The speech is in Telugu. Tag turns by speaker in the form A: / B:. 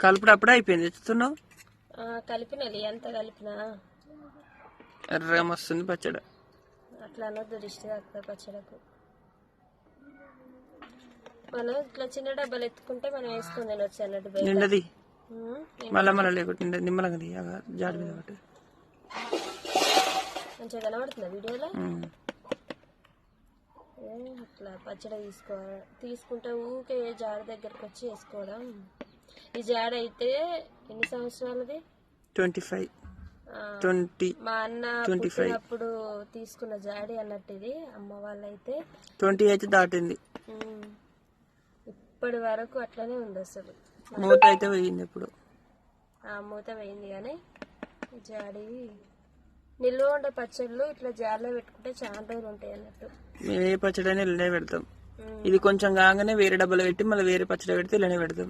A: కలుపుడు అప్పుడే అయిపోయింది. తెచ్చుతున్నావు
B: కలిపినది ఎంత కలిపినా
A: ఎర్రగా వస్తుంది పచ్చడి.
B: అట్లా అనొద్దు, దిష్టి తాకుతుంది పచ్చడకు. మనం ఇట్లా చిన్న డబ్బాలు ఎత్తుకుంటే మనం వేసుకుని తినొచ్చు అన్నట్టు.
A: నిండది మళ్ళా లేకుంటే నిమ్మలంగా జాడి మీద ఒకటి
B: మంచిగా కనబడుతుందా వీడియోలో? అట్లా పచ్చడి తీసుకుంటే ఊకే జాడ దగ్గరకు వచ్చి వేసుకోవడం. ఈ జాడ అయితే ఎన్ని సంవత్సరాలది?
A: 25.
B: మా అన్న పుట్టినప్పుడు తీసుకున్న జాడి అన్నట్టు ఇది. అమ్మ వాళ్ళైతే
A: 28 దాటింది.
B: ఇప్పటి వరకు అట్లనే ఉంది. అసలు
A: మూత అయితే పోయింది. ఇప్పుడు
B: మూత పోయింది కానీ జాడి నిల్వ ఉండే పచ్చళ్ళు ఇట్లా జాడలో పెట్టుకుంటే చాలా రోజులు ఉంటాయి అన్నట్టు.
A: మేము ఏ పచ్చడి అయినా ఇలానే పెడతాం. ఇది కొంచెం కాగానే వేరే డబ్బాలో పెట్టి మళ్ళీ వేరే పచ్చడి పెడితే ఇలానే పెడతాం.